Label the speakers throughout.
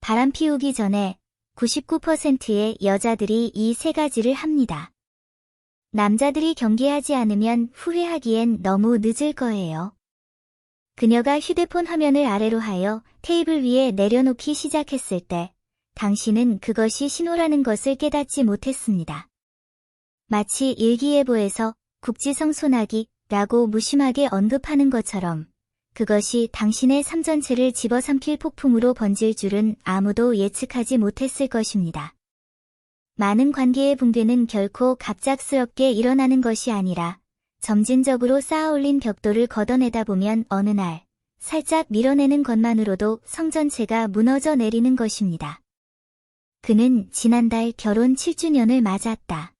Speaker 1: 바람 피우기 전에 99%의 여자들이 이 세 가지를 합니다. 남자들이 경계하지 않으면 후회하기엔 너무 늦을 거예요. 그녀가 휴대폰 화면을 아래로 하여 테이블 위에 내려놓기 시작했을 때 당신은 그것이 신호라는 것을 깨닫지 못했습니다. 마치 일기예보에서 국지성 소나기라고 무심하게 언급하는 것처럼 그것이 당신의 삶 전체를 집어삼킬 폭풍으로 번질 줄은 아무도 예측하지 못했을 것입니다. 많은 관계의 붕괴는 결코 갑작스럽게 일어나는 것이 아니라 점진적으로 쌓아올린 벽돌을 걷어내다 보면 어느 날 살짝 밀어내는 것만으로도 성 전체가 무너져 내리는 것입니다. 그는 지난달 결혼 7주년을 맞았다.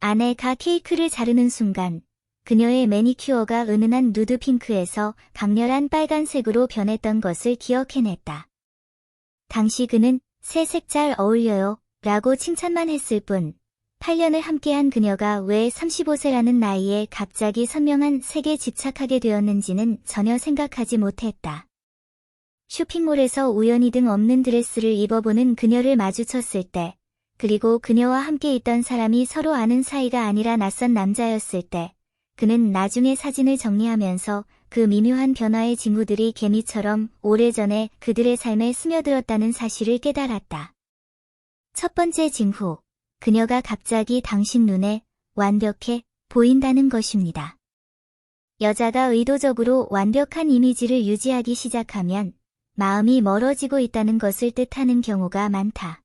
Speaker 1: 아내가 케이크를 자르는 순간 그녀의 매니큐어가 은은한 누드 핑크에서 강렬한 빨간색으로 변했던 것을 기억해냈다. 당시 그는 새 색 잘 어울려요 라고 칭찬만 했을 뿐 8년을 함께한 그녀가 왜 35세라는 나이에 갑자기 선명한 색에 집착하게 되었는지는 전혀 생각하지 못했다. 쇼핑몰에서 우연히 등 없는 드레스를 입어보는 그녀를 마주쳤을 때, 그리고 그녀와 함께 있던 사람이 서로 아는 사이가 아니라 낯선 남자였을 때, 그는 나중에 사진을 정리하면서 그 미묘한 변화의 징후들이 개미처럼 오래전에 그들의 삶에 스며들었다는 사실을 깨달았다. 첫 번째 징후, 그녀가 갑자기 당신 눈에 완벽해 보인다는 것입니다. 여자가 의도적으로 완벽한 이미지를 유지하기 시작하면 마음이 멀어지고 있다는 것을 뜻하는 경우가 많다.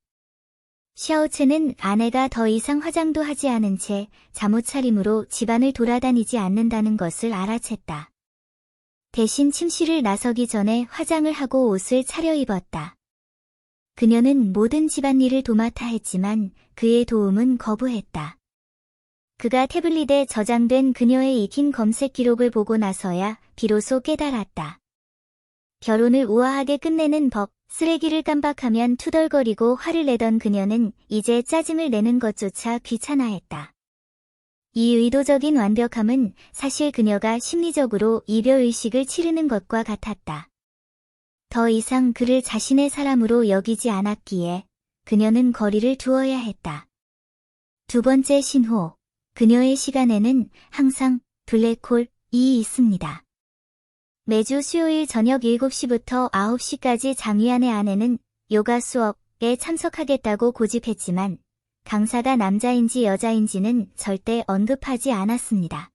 Speaker 1: 샤오체는 아내가 더 이상 화장도 하지 않은 채 잠옷차림으로 집안을 돌아다니지 않는다는 것을 알아챘다. 대신 침실을 나서기 전에 화장을 하고 옷을 차려입었다. 그녀는 모든 집안일을 도맡아 했지만 그의 도움은 거부했다. 그가 태블릿에 저장된 그녀의 익힌 검색 기록을 보고 나서야 비로소 깨달았다. 결혼을 우아하게 끝내는 법, 쓰레기를 깜빡하면 투덜거리고 화를 내던 그녀는 이제 짜증을 내는 것조차 귀찮아했다. 이 의도적인 완벽함은 사실 그녀가 심리적으로 이별의식을 치르는 것과 같았다. 더 이상 그를 자신의 사람으로 여기지 않았기에 그녀는 거리를 두어야 했다. 두 번째 신호, 그녀의 시간에는 항상 블랙홀이 있습니다. 매주 수요일 저녁 7시부터 9시까지 장위안의 아내는 요가 수업에 참석하겠다고 고집했지만 강사가 남자인지 여자인지는 절대 언급하지 않았습니다.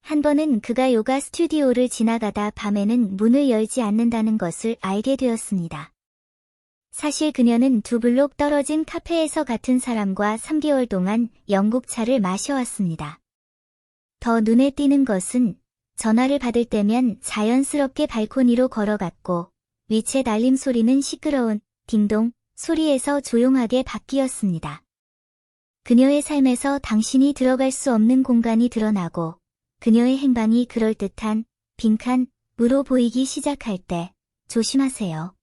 Speaker 1: 한 번은 그가 요가 스튜디오를 지나가다 밤에는 문을 열지 않는다는 것을 알게 되었습니다. 사실 그녀는 두 블록 떨어진 카페에서 같은 사람과 3개월 동안 영국차를 마셔왔습니다. 더 눈에 띄는 것은 전화를 받을 때면 자연스럽게 발코니로 걸어갔고 위챗 알림 소리는 시끄러운 딩동 소리에서 조용하게 바뀌었습니다. 그녀의 삶에서 당신이 들어갈 수 없는 공간이 드러나고 그녀의 행방이 그럴듯한 빈칸으로 보이기 시작할 때 조심하세요.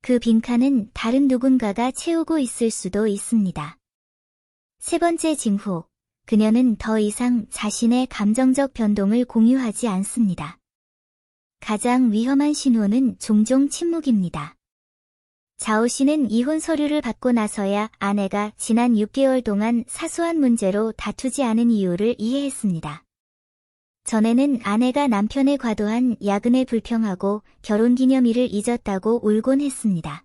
Speaker 1: 그 빈칸은 다른 누군가가 채우고 있을 수도 있습니다. 세 번째 징후, 그녀는 더 이상 자신의 감정적 변동을 공유하지 않습니다. 가장 위험한 신호는 종종 침묵입니다. 자오 씨는 이혼 서류를 받고 나서야 아내가 지난 6개월 동안 사소한 문제로 다투지 않은 이유를 이해했습니다. 전에는 아내가 남편의 과도한 야근에 불평하고 결혼기념일을 잊었다고 울곤 했습니다.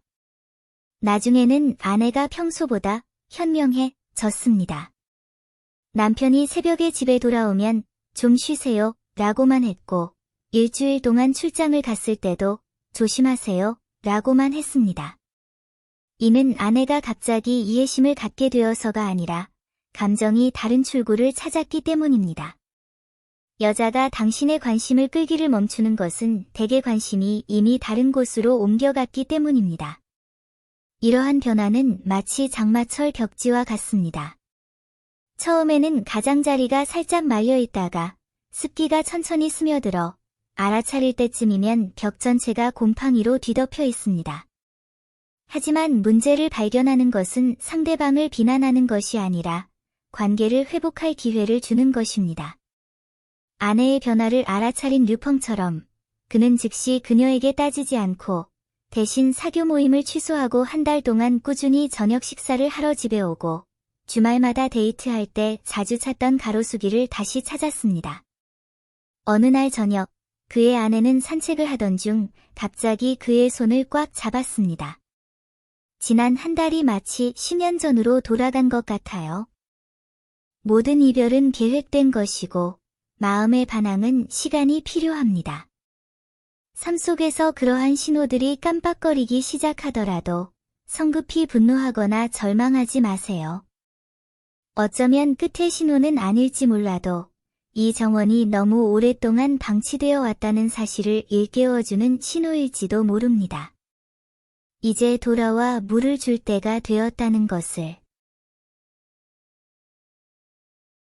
Speaker 1: 나중에는 아내가 평소보다 현명해졌습니다. 남편이 새벽에 집에 돌아오면 좀 쉬세요 라고만 했고 일주일 동안 출장을 갔을 때도 조심하세요 라고만 했습니다. 이는 아내가 갑자기 이해심을 갖게 되어서가 아니라 감정이 다른 출구를 찾았기 때문입니다. 여자가 당신의 관심을 끌기를 멈추는 것은 대개 관심이 이미 다른 곳으로 옮겨갔기 때문입니다. 이러한 변화는 마치 장마철 벽지와 같습니다. 처음에는 가장자리가 살짝 말려있다가 습기가 천천히 스며들어 알아차릴 때쯤이면 벽 전체가 곰팡이로 뒤덮여 있습니다. 하지만 문제를 발견하는 것은 상대방을 비난하는 것이 아니라 관계를 회복할 기회를 주는 것입니다. 아내의 변화를 알아차린 류펑처럼 그는 즉시 그녀에게 따지지 않고 대신 사교 모임을 취소하고 한 달 동안 꾸준히 저녁 식사를 하러 집에 오고 주말마다 데이트할 때 자주 찾던 가로수길을 다시 찾았습니다. 어느 날 저녁, 그의 아내는 산책을 하던 중 갑자기 그의 손을 꽉 잡았습니다. 지난 한 달이 마치 10년 전으로 돌아간 것 같아요. 모든 이별은 계획된 것이고 마음의 반항은 시간이 필요합니다. 삶 속에서 그러한 신호들이 깜빡거리기 시작하더라도 성급히 분노하거나 절망하지 마세요. 어쩌면 끝의 신호는 아닐지 몰라도 이 정원이 너무 오랫동안 방치되어 왔다는 사실을 일깨워주는 신호일지도 모릅니다. 이제 돌아와 물을 줄 때가 되었다는 것을.